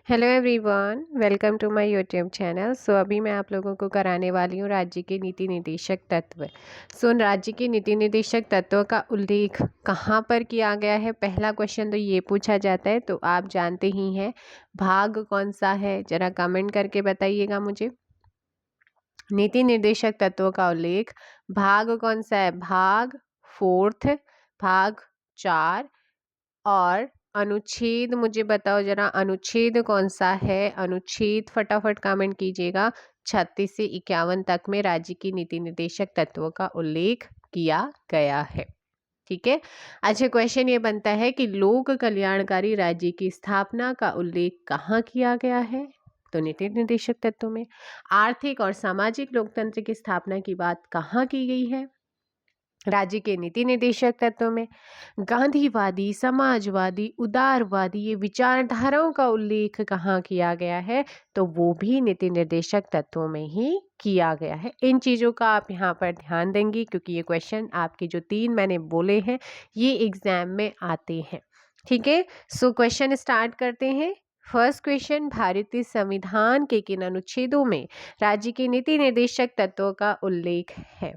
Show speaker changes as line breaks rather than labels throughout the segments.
Hello everyone, welcome to my YouTube channel. अभी मैं आप लोगों को कराने वाली हूँ राज्य के नीति निर्देशक तत्व। राज्य के नीति निर्देशक तत्वों का उल्लेख कहाँ पर किया गया है, पहला क्वेश्चन तो ये पूछा जाता है। तो आप जानते ही हैं भाग कौन सा है, जरा कमेंट करके बताइएगा मुझे। नीति निर्देशक तत्वों का उल्लेख भाग कौन सा है? भाग फोर्थ, भाग 4 और अनुच्छेद मुझे बताओ जरा, अनुच्छेद कौन सा है? अनुच्छेद फटाफट कमेंट कीजिएगा। 36 से 51 तक में राज्य की नीति निर्देशक तत्वों का उल्लेख किया गया है। ठीक है। अच्छा, क्वेश्चन ये बनता है कि लोक कल्याणकारी राज्य की स्थापना का उल्लेख कहाँ किया गया है? तो नीति निर्देशक तत्वों में। आर्थिक और सामाजिक लोकतंत्र की स्थापना की बात कहाँ की गई है? राज्य के नीति निर्देशक तत्वों में। गांधीवादी, समाजवादी, उदारवादी ये विचारधाराओं का उल्लेख कहाँ किया गया है? तो वो भी नीति निर्देशक तत्वों में ही किया गया है। इन चीज़ों का आप यहाँ पर ध्यान देंगी क्योंकि ये क्वेश्चन आपके जो 3 मैंने बोले हैं ये एग्जाम में आते हैं। ठीक है। क्वेश्चन स्टार्ट करते हैं। फर्स्ट क्वेश्चन, भारतीय संविधान के किन अनुच्छेदों में राज्य के नीति निर्देशक तत्वों का उल्लेख है?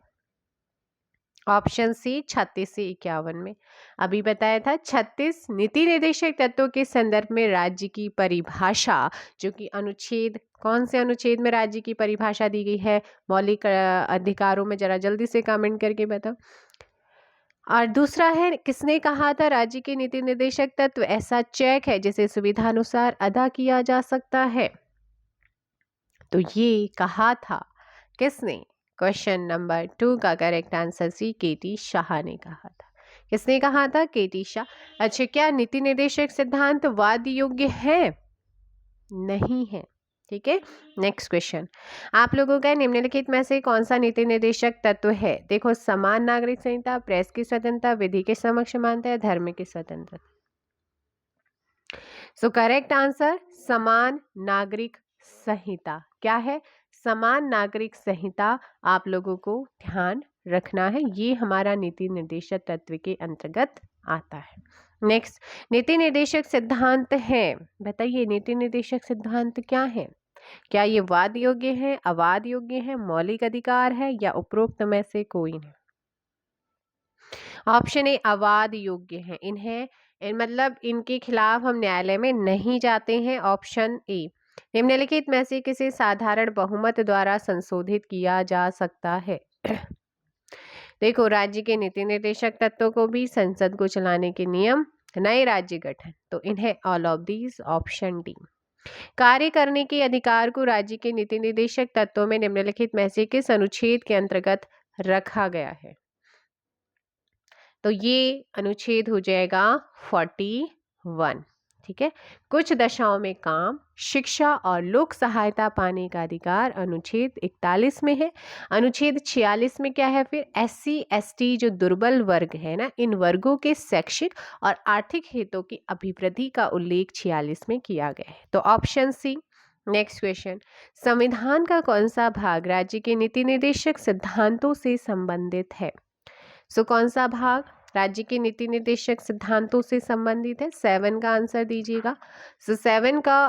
ऑप्शन सी 36 से 51 में। अभी बताया था 36 नीति निर्देशक तत्वों के संदर्भ में राज्य की परिभाषा, जो कि अनुच्छेद, कौन से अनुच्छेद में राज्य की परिभाषा दी गई है? मौलिक अधिकारों में। जरा जल्दी से कमेंट करके बताओ। और दूसरा है, किसने कहा था राज्य के नीति निर्देशक तत्व ऐसा चेक है जिसे सुविधा अनुसार अदा किया जा सकता है? तो ये कहा था किसने? क्वेश्चन नंबर 2 का करेक्ट आंसर सी, केटी शाह ने कहा था। किसने कहा था? केटी शाह। अच्छा, क्या नीति निर्देशक सिद्धांत वाद योग्य है? नहीं है। ठीक है। नेक्स्ट क्वेश्चन, आप लोगों का निम्नलिखित में से कौन सा नीति निर्देशक तत्व है? देखो, समान नागरिक संहिता, प्रेस की स्वतंत्रता, विधि के समक्ष समानता या धर्म की स्वतंत्रता। करेक्ट आंसर समान नागरिक संहिता। क्या है? समान नागरिक संहिता आप लोगों को ध्यान रखना है, ये हमारा नीति निर्देशक तत्व के अंतर्गत आता है। नेक्स्ट, नीति निर्देशक सिद्धांत है। बताइए, नीति निर्देशक सिद्धांत क्या है? क्या ये वाद योग्य है, अवाद योग्य है, मौलिक अधिकार है या उपरोक्त में से कोई नहीं? ऑप्शन ए अवाद योग्य है। मतलब इनके खिलाफ हम न्यायालय में नहीं जाते हैं। ऑप्शन ए, निम्नलिखित में से किसी साधारण बहुमत द्वारा संशोधित किया जा सकता है? देखो, राज्य के नीति निर्देशक तत्वों को भी, संसद को चलाने के नियम, नए राज्य गठन, तो इन्हें all of these. Option D. कार्य करने के अधिकार को राज्य के नीति निर्देशक तत्वों में निम्नलिखित में से किस अनुच्छेद के अंतर्गत रखा गया है? तो ये अनुच्छेद हो जाएगा 41। ठीक है। कुछ दशाओं में काम, शिक्षा और लोक सहायता पाने का अधिकार अनुच्छेद 41 में है। अनुच्छेद 46 में क्या है फिर? SC ST जो दुर्बल वर्ग है ना, इन वर्गों के शैक्षिक और आर्थिक हितों की अभिवृद्धि का उल्लेख 46 में किया गया है। तो ऑप्शन सी। नेक्स्ट क्वेश्चन, संविधान का कौन सा भाग राज्य के नीति निर्देशक सिद्धांतों से संबंधित है? कौन सा भाग राज्य के नीति निर्देशक सिद्धांतों से संबंधित है? 7 का आंसर दीजिएगा। 7 का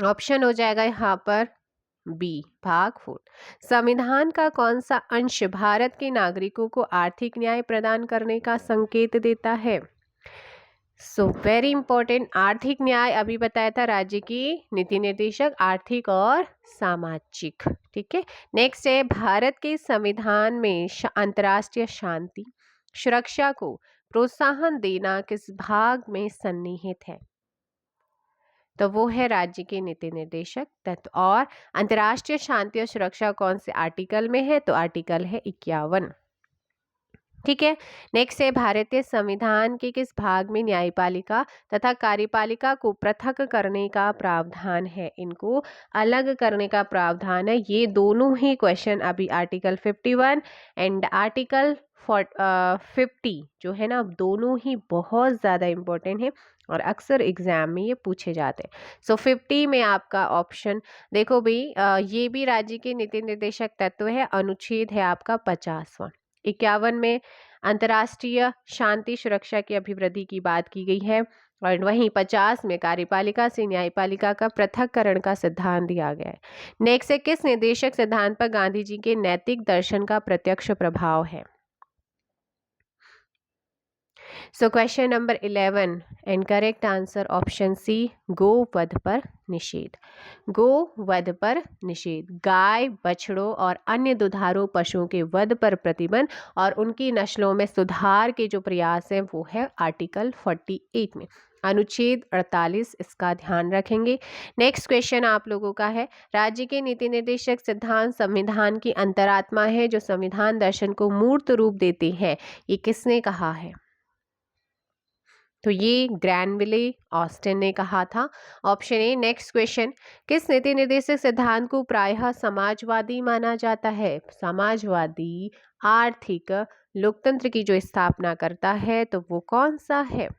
ऑप्शन हो जाएगा यहाँ पर बी, भाग 4। संविधान का कौन सा अंश भारत के नागरिकों को आर्थिक न्याय प्रदान करने का संकेत देता है? वेरी इंपॉर्टेंट, आर्थिक न्याय अभी बताया था राज्य की नीति निर्देशक, आर्थिक और सामाजिक। ठीक है। नेक्स्ट है, भारत के संविधान में अंतर्राष्ट्रीय शांति सुरक्षा को प्रोत्साहन देना किस भाग में सन्निहित है? तो वो है राज्य के नीति निर्देशक तत्व। और अंतर्राष्ट्रीय शांति और सुरक्षा कौन से आर्टिकल में है? तो आर्टिकल है 51। ठीक है। नेक्स्ट है, भारतीय संविधान के किस भाग में न्यायपालिका तथा कार्यपालिका को पृथक करने का प्रावधान है? इनको अलग करने का प्रावधान है। ये दोनों ही क्वेश्चन अभी आर्टिकल 51 एंड आर्टिकल 50 जो है ना, दोनों ही बहुत ज़्यादा इम्पोर्टेंट है और अक्सर एग्जाम में ये पूछे जाते हैं। 50 में आपका ऑप्शन देखो भाई, ये भी राज्य के नीति निर्देशक तत्व है, अनुच्छेद है आपका 50वां। 51 में अंतर्राष्ट्रीय शांति सुरक्षा की अभिवृद्धि की बात की गई है। और वहीं 50 में कार्यपालिका से न्यायपालिका का पृथक्करण का सिद्धांत दिया गया है। नेक्स्ट है, किस निर्देशक सिद्धांत पर गांधी जी के नैतिक दर्शन का प्रत्यक्ष प्रभाव है? So question number 11 and correct answer option C, गो वध पर निषेध। गो वध पर निषेध, गाय, बछड़ों और अन्य दुधारू पशुओं के वध पर प्रतिबंध और उनकी नस्लों में सुधार के जो प्रयास हैं वो है आर्टिकल 48 में, अनुच्छेद 48, इसका ध्यान रखेंगे। नेक्स्ट क्वेश्चन आप लोगों का है, राज्य के नीति निर्देशक सिद्धांत संविधान की अंतरात्मा है जो संविधान दर्शन को मूर्त रूप देते हैं, ये किसने कहा है? तो ये ग्रैनविले ऑस्टिन ने कहा था। Option A. नेक्स्ट क्वेश्चन, किस नीति निर्देशक सिद्धांत को प्रायः समाजवादी माना जाता है? समाजवादी आर्थिक लोकतंत्र की जो स्थापना करता है तो वो कौन सा है?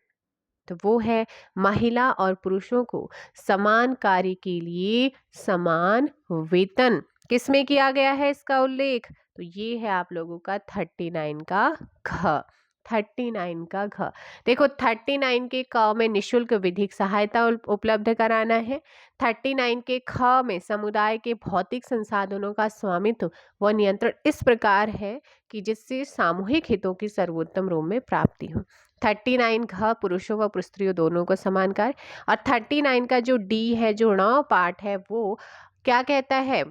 तो वो है महिला और पुरुषों को समान कार्य के लिए समान वेतन। किसमें किया गया है इसका उल्लेख? तो ये है आप लोगों का 39 का घ। 39 का घ। देखो 39 के क में निशुल्क विधिक सहायता उपलब्ध कराना है। 39 के ख में समुदाय के भौतिक संसाधनों का स्वामित्व व नियंत्रण इस प्रकार है कि जिससे सामूहिक हितों की सर्वोत्तम रूप में प्राप्ति हो। 39 घ पुरुषों व स्त्रियों दोनों को समान कार्य। और 39 का जो डी है, जो ण पार्ट है, वो क्या कहता है?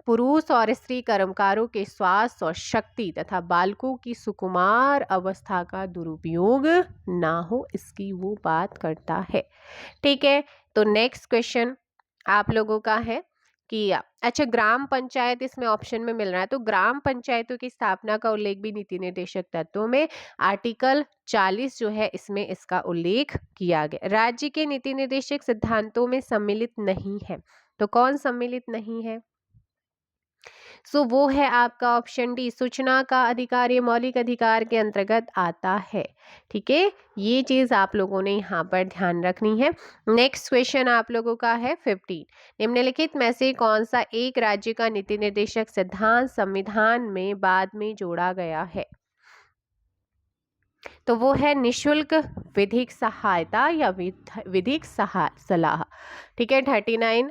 पुरुष और स्त्री कर्मकारों के स्वास्थ्य और शक्ति तथा बालकों की सुकुमार अवस्था का दुरुपयोग ना हो, इसकी वो बात करता है। ठीक है, तो नेक्स्ट क्वेश्चन आप लोगों का है कि अच्छा, ग्राम पंचायत इसमें ऑप्शन में मिल रहा है, तो ग्राम पंचायतों की स्थापना का उल्लेख भी नीति निर्देशक तत्वों में आर्टिकल 40 जो है इसमें इसका उल्लेख किया गया। राज्य के नीति निर्देशक सिद्धांतों में सम्मिलित नहीं है, तो कौन सम्मिलित नहीं है? सो वो है आपका ऑप्शन डी, सूचना का अधिकार, ये मौलिक अधिकार के अंतर्गत आता है। ठीक है, ये चीज आप लोगों ने यहाँ पर ध्यान रखनी है। नेक्स्ट क्वेश्चन आप लोगों का है 15, निम्नलिखित में से कौन सा एक राज्य का नीति निर्देशक सिद्धांत संविधान में बाद में जोड़ा गया है? तो वो है निशुल्क विधिक सहायता या विधिक सलाह। ठीक है, 39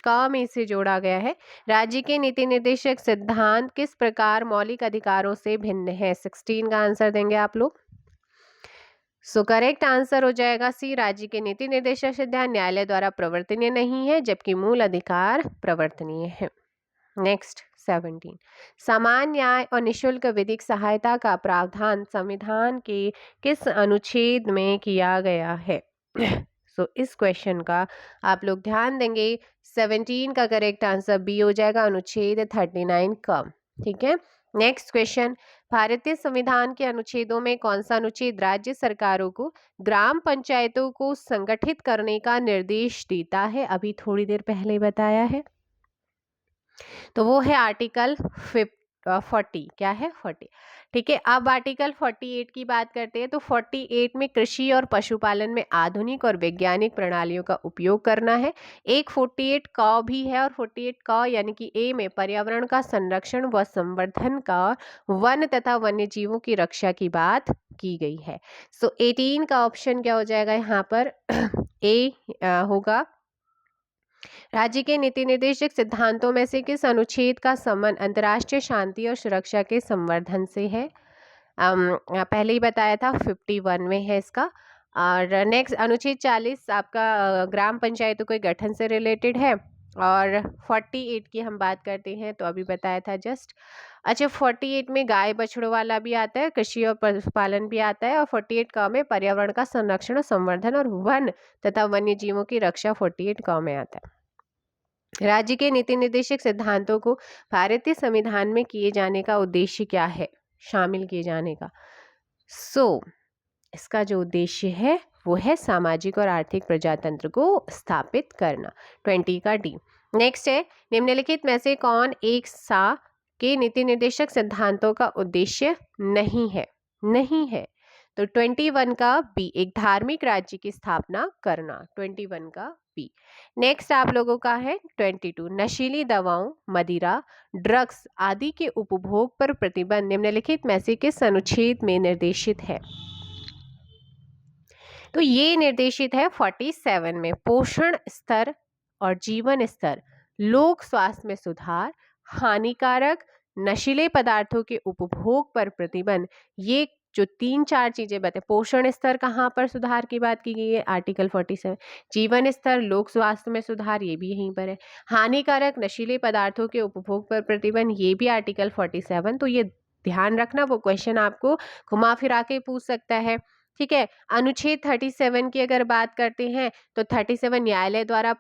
का में इसे जोड़ा गया है। राज्य के नीति निर्देशक सिद्धांत किस प्रकार मौलिक अधिकारों से भिन्न है? 16 का आंसर देंगे आप लोग। सो करेक्ट आंसर हो जाएगा सी, राज्य के नीति निर्देशक सिद्धांत न्यायालय द्वारा प्रवर्तनीय नहीं है जबकि मूल अधिकार प्रवर्तनीय है। नेक्स्ट 17, समान न्याय और निशुल्क विधिक सहायता का प्रावधान संविधान के किस अनुच्छेद में किया गया है? सो इस क्वेश्चन का आप लोग ध्यान देंगे। 17 का करेक्ट आंसर बी हो जाएगा, अनुच्छेद 39 का। ठीक है, नेक्स्ट क्वेश्चन, भारतीय संविधान के अनुच्छेदों में कौन सा अनुच्छेद राज्य सरकारों को ग्राम पंचायतों को संगठित करने का निर्देश देता है? अभी थोड़ी देर पहले बताया है, तो वो है आर्टिकल 40। क्या है? 40। ठीक है, अब आर्टिकल 48 की बात करते हैं। तो 48 में कृषि और पशुपालन में आधुनिक और वैज्ञानिक प्रणालियों का उपयोग करना है। एक 48 क भी है, और 48 क यानी कि ए में पर्यावरण का संरक्षण व संवर्धन का, वन तथा वन्य जीवों की रक्षा की बात की गई है। सो 18 का ऑप्शन क्या हो जाएगा यहाँ पर? ए होगा। राज्य के नीति निर्देशक सिद्धांतों में से किस अनुच्छेद का संबंध अंतर्राष्ट्रीय शांति और सुरक्षा के संवर्धन से है? पहले ही बताया था 51 में है इसका। और नेक्स्ट अनुच्छेद 40 आपका ग्राम पंचायतों के गठन से रिलेटेड है। और 48 की हम बात करते हैं तो अभी बताया था जस्ट। अच्छा, 48 में गाय बछड़ों वाला भी आता है, कृषि और पशुपालन भी आता है, और 48 का में पर्यावरण का संरक्षण और संवर्धन और वन तथा वन्य जीवों की रक्षा 48 का में आता है। राज्य के नीति निर्देशक सिद्धांतों को भारतीय संविधान में किए जाने का उद्देश्य क्या है? शामिल किए जाने का। इसका जो उद्देश्य है वो है सामाजिक और आर्थिक प्रजातंत्र को स्थापित करना। 20 का डी। नेक्स्ट है, निम्नलिखित में से कौन एक सा के नीति निर्देशक सिद्धांतों का उद्देश्य नहीं है? नहीं है, तो 21 का बी, एक धार्मिक राज्य की स्थापना करना। 21 का बी। नेक्स्ट आप लोगों का है 22, नशीली दवाओं, मदिरा, ड्रग्स आदि के उपभोग पर प्रतिबंध निम्नलिखित में से किस अनुच्छेद में निर्देशित है? तो ये निर्देशित है 47 में। पोषण स्तर और जीवन स्तर, लोक स्वास्थ्य में सुधार, हानिकारक नशीले पदार्थों के उपभोग पर प्रतिबंध, ये जो 3-4 चीजें बताए। पोषण स्तर कहाँ पर सुधार की बात की गई है, आर्टिकल 47। जीवन स्तर, लोक स्वास्थ्य में सुधार, ये भी यहीं पर है। हानिकारक नशीले पदार्थों के उपभोग पर प्रतिबंध, ये भी आर्टिकल 47। तो ये ध्यान रखना, वो क्वेश्चन आपको घुमा फिरा के पूछ सकता है। ठीक है। अनुच्छेद 37 की अगर बात करते हैं तो 37 न्यायालय द्वारा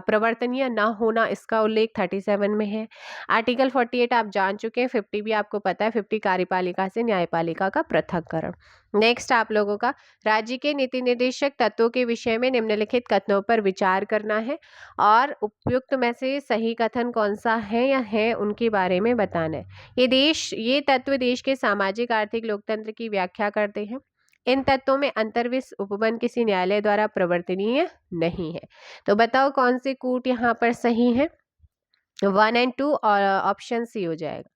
प्रवर्तनीय न होना, इसका उल्लेख 37 में है। आर्टिकल 48 आप जान चुके हैं। 50 भी आपको पता है, 50 कार्यपालिका से न्यायपालिका का पृथक्करण। नेक्स्ट आप लोगों का, राज्य के नीति निर्देशक तत्वों के विषय में निम्नलिखित कथनों पर विचार करना है और उपयुक्त में से सही कथन कौन सा है या है उनके बारे में बताना है। ये तत्व देश के सामाजिक आर्थिक लोकतंत्र की व्याख्या करते हैं। इन तत्वों में अंतर्विष उपबंध किसी न्यायालय द्वारा प्रवर्तनीय नहीं है। तो बताओ कौन से कूट यहाँ पर सही है। 1 और 2 और ऑप्शन सी हो जाएगा।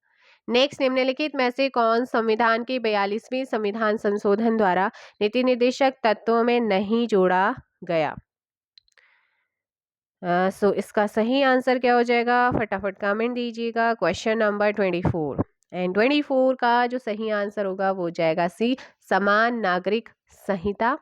नेक्स्ट, निम्नलिखित में से कौन संविधान के 42वें संविधान संशोधन द्वारा नीति निर्देशक तत्वों में नहीं जोड़ा गया। सो इसका सही आंसर क्या हो जाएगा, फटाफट कमेंट दीजिएगा। क्वेश्चन नंबर 24 एंड 24 का जो सही आंसर होगा वो हो जाएगा सी, समान नागरिक संहिता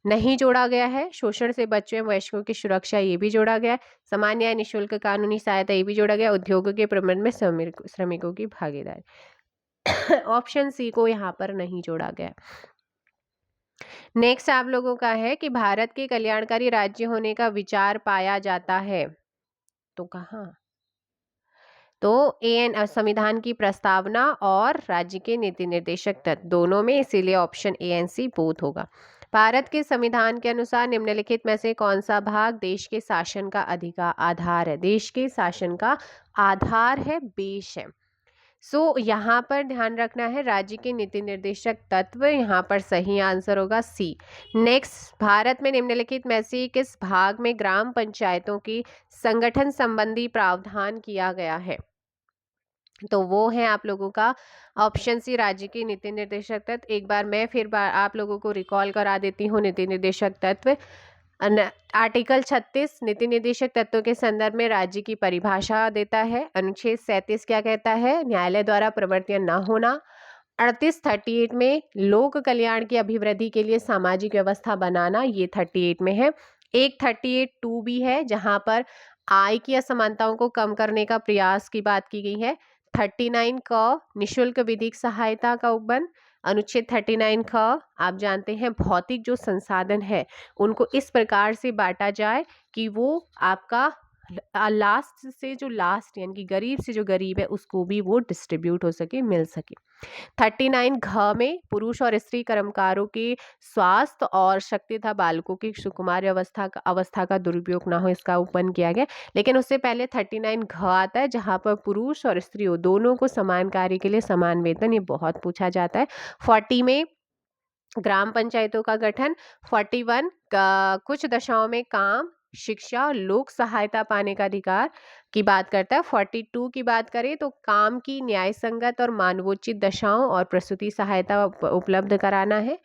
नहीं जोड़ा गया है। शोषण से बच्चों एवं वयस्कों की सुरक्षा, ये भी जोड़ा गया है। समान न्याय, निःशुल्क कानूनी सहायता, ये भी जोड़ा गया। उद्योगों के प्रबंधन में श्रमिकों की भागीदारी ऑप्शन सी को यहाँ पर नहीं जोड़ा गया। नेक्स्ट आप लोगों का है कि भारत के कल्याणकारी राज्य होने का विचार पाया जाता है, तो कहाँ। तो संविधान की प्रस्तावना और राज्य के नीति निर्देशक तत्व दोनों में, इसीलिए option A and C both होगा। भारत के संविधान के अनुसार निम्नलिखित में से कौन सा भाग देश के शासन का आधार है। देश के शासन का आधार है, बेस है। सो यहाँ पर ध्यान रखना है, राज्य के नीति निर्देशक तत्व, यहाँ पर सही आंसर होगा सी। नेक्स्ट, भारत में निम्नलिखित में से किस भाग में ग्राम पंचायतों की संगठन संबंधी प्रावधान किया गया है। तो वो है आप लोगों का ऑप्शन सी, राज्य की नीति निर्देशक तत्व। एक बार मैं फिर आप लोगों को रिकॉल करा देती हूँ नीति निर्देशक तत्व। आर्टिकल 36 नीति निर्देशक तत्वों के संदर्भ में राज्य की परिभाषा देता है। अनुच्छेद 37 क्या कहता है, न्यायालय द्वारा प्रवर्तनीय न होना। 38 में लोक कल्याण की अभिवृद्धि के लिए सामाजिक व्यवस्था बनाना, ये 38 में है। एक 38(2) भी है जहां पर आय की असमानताओं को कम करने का प्रयास की बात की गई है। 39 का निःशुल्क विधिक सहायता का उपबंध। अनुच्छेद 39 का आप जानते हैं भौतिक जो संसाधन है उनको इस प्रकार से बांटा जाए कि वो आपका लास्ट से जो लास्ट यानी कि गरीब से जो गरीब है उसको भी वो डिस्ट्रीब्यूट हो सके, मिल सके। 39 घ में पुरुष और स्त्री कर्मकारों के स्वास्थ्य और शक्ति तथा बालकों की सुकुमार अवस्था का दुरुपयोग ना हो, इसका उपबंध किया गया। लेकिन उससे पहले 39 घ आता है जहां पर पुरुष और स्त्री दोनों को समान कार्य के लिए समान वेतन, ये बहुत पूछा जाता है। 40 में ग्राम पंचायतों का गठन। 41 का कुछ दशाओं में काम, शिक्षा, लोक सहायता पाने का अधिकार की बात करता है। 42 की बात करें तो काम की न्याय संगत और मानवोचित दशाओं और प्रसूति सहायता उपलब्ध कराना है।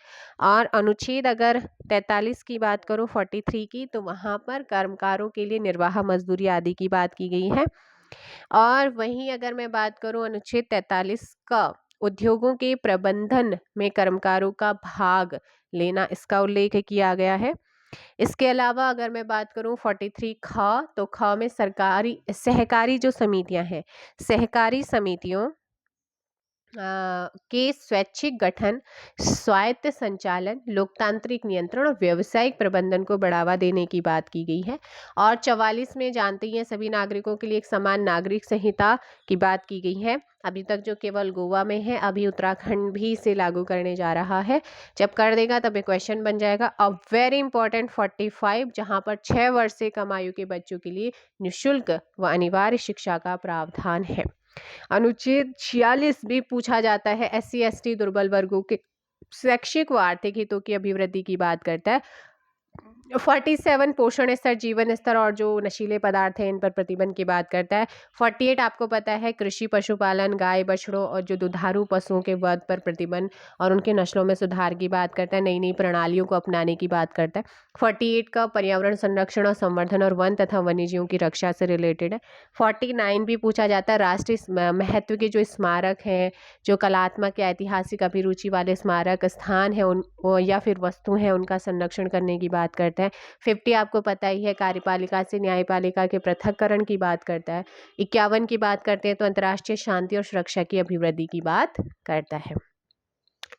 और अनुच्छेद अगर 43 की बात करो 43 की, तो वहां पर कर्मकारों के लिए निर्वाह मजदूरी आदि की बात की गई है। और वहीं अगर मैं बात करूं अनुच्छेद 43 का उद्योगों के प्रबंधन में कर्मकारों का भाग लेना, इसका उल्लेख किया गया है। इसके अलावा अगर मैं बात करूं 43 ख, तो ख में सहकारी जो समितियां हैं, सहकारी समितियों के स्वैच्छिक गठन, स्वायत्त संचालन, लोकतांत्रिक नियंत्रण और व्यावसायिक प्रबंधन को बढ़ावा देने की बात की गई है। और 44 में जानते ही हैं सभी नागरिकों के लिए एक समान नागरिक संहिता की बात की गई है। अभी तक जो केवल गोवा में है, अभी उत्तराखंड भी इसे लागू करने जा रहा है। जब कर देगा तब एक क्वेश्चन बन जाएगा। अब वेरी इंपॉर्टेंट 45, जहां पर 6 वर्ष से कम आयु के बच्चों के लिए निःशुल्क व अनिवार्य शिक्षा का प्रावधान है। अनुच्छेद 46 भी पूछा जाता है, SC ST दुर्बल वर्गों के शैक्षिक व आर्थिक हितों की अभिवृद्धि की बात करता है। 47 पोषण स्तर, जीवन स्तर और जो नशीले पदार्थ हैं इन पर प्रतिबंध की बात करता है। 48 आपको पता है कृषि पशुपालन, गाय बछड़ों और जो दुधारू पशुओं के वध पर प्रतिबंध और उनके नस्लों में सुधार की बात करता है, नई नई प्रणालियों को अपनाने की बात करता है। 48 का पर्यावरण संरक्षण और संवर्धन और वन तथा वन्यजीवों की रक्षा से रिलेटेड है। 49 भी पूछा जाता है राष्ट्रीय महत्व के जो स्मारक हैं, जो कलात्मक या ऐतिहासिक अभिरुचि वाले स्मारक स्थान है उन या फिर वस्तु हैं, उनका संरक्षण करने की बात करता है। 50 आपको पता ही है कार्यपालिका से न्यायपालिका के पृथक्करण की बात करता है। 51 की बात करते हैं तो अंतर्राष्ट्रीय शांति और सुरक्षा की अभिवृद्धि की बात करता है।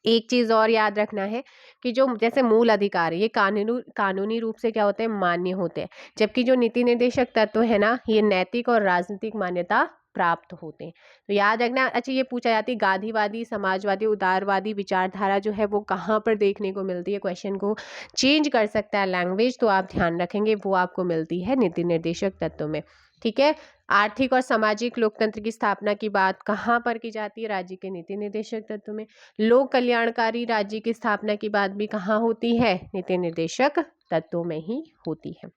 एक चीज और याद रखना है कि जो जैसे मूल अधिकार है ये कानूनी रूप से क्या होते हैं, मान्य होते हैं, जबकि जो नीति निर्देशक तत्व है ना ये नैतिक और राजनीतिक मान्यता प्राप्त होते हैं। तो याद रखना। अच्छा, ये पूछा जाती है गांधीवादी, समाजवादी, उदारवादी विचारधारा जो है वो कहाँ पर देखने को मिलती है, क्वेश्चन को चेंज कर सकता है लैंग्वेज, तो आप ध्यान रखेंगे वो आपको मिलती है नीति निर्देशक तत्व में। ठीक है। आर्थिक और सामाजिक लोकतंत्र की स्थापना की बात कहाँ पर की जाती है, राज्य के नीति निर्देशक तत्व में। लोक कल्याणकारी राज्य की स्थापना की बात भी कहाँ होती है, नीति निर्देशक तत्वों में ही होती है।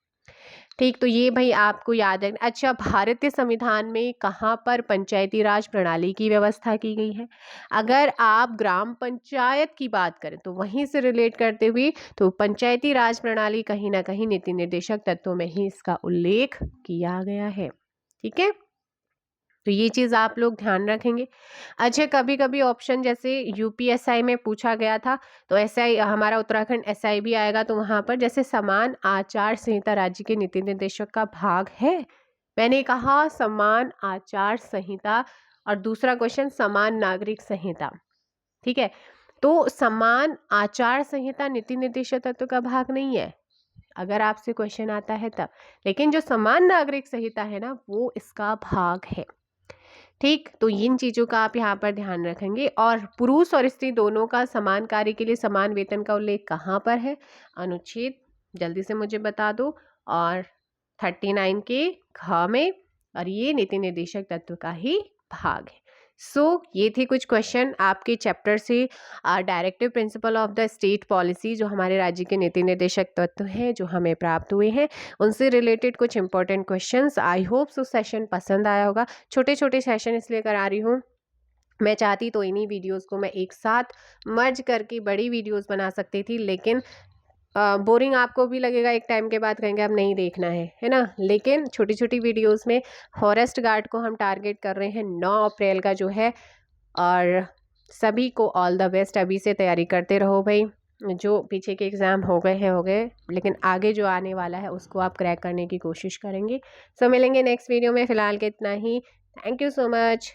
ठीक, तो ये भाई आपको याद है। अच्छा, भारतीय संविधान में कहाँ पर पंचायती राज प्रणाली की व्यवस्था की गई है? अगर आप ग्राम पंचायत की बात करें तो वहीं से रिलेट करते हुए तो पंचायती राज प्रणाली कहीं ना कहीं नीति निर्देशक तत्वों में ही इसका उल्लेख किया गया है। ठीक है, तो ये चीज़ आप लोग ध्यान रखेंगे। अच्छा, कभी कभी ऑप्शन जैसे यूपीएसआई में पूछा गया था तो एसआई हमारा उत्तराखंड एसआई भी आएगा, तो वहाँ पर जैसे समान आचार संहिता राज्य के नीति निर्देशक का भाग है। मैंने कहा समान आचार संहिता और दूसरा क्वेश्चन समान नागरिक संहिता। ठीक है, तो समान आचार संहिता नीति निर्देशक तत्व का भाग नहीं है अगर आपसे क्वेश्चन आता है तब, लेकिन जो समान नागरिक संहिता है ना वो इसका भाग है। ठीक, तो इन चीज़ों का आप यहाँ पर ध्यान रखेंगे। और पुरुष और स्त्री दोनों का समान कार्य के लिए समान वेतन का उल्लेख कहाँ पर है, अनुच्छेद जल्दी से मुझे बता दो। और 39 के घ में, और ये नीति निर्देशक तत्व का ही भाग है। ये थे कुछ क्वेश्चन आपके चैप्टर से directive principle of the state policy, जो हमारे राज्य के नीति निर्देशक तत्व हैं जो हमें प्राप्त हुए हैं, उनसे रिलेटेड कुछ important questions. I hope so session पसंद आया होगा। छोटे छोटे सेशन इसलिए करा रही हूँ, मैं चाहती तो इन्हीं वीडियोस को मैं एक साथ मर्ज करके बड़ी वीडियोस बना सकती थी, लेकिन बोरिंग आपको भी लगेगा, एक टाइम के बाद कहेंगे अब नहीं देखना है ना। लेकिन छोटी छोटी वीडियोस में फॉरेस्ट गार्ड को हम टारगेट कर रहे हैं 9 अप्रैल का जो है। और सभी को ऑल द बेस्ट, अभी से तैयारी करते रहो भाई। जो पीछे के एग्ज़ाम हो गए, लेकिन आगे जो आने वाला है उसको आप क्रैक करने की कोशिश करेंगे। मिलेंगे नेक्स्ट वीडियो में, फ़िलहाल के इतना ही। Thank you so much.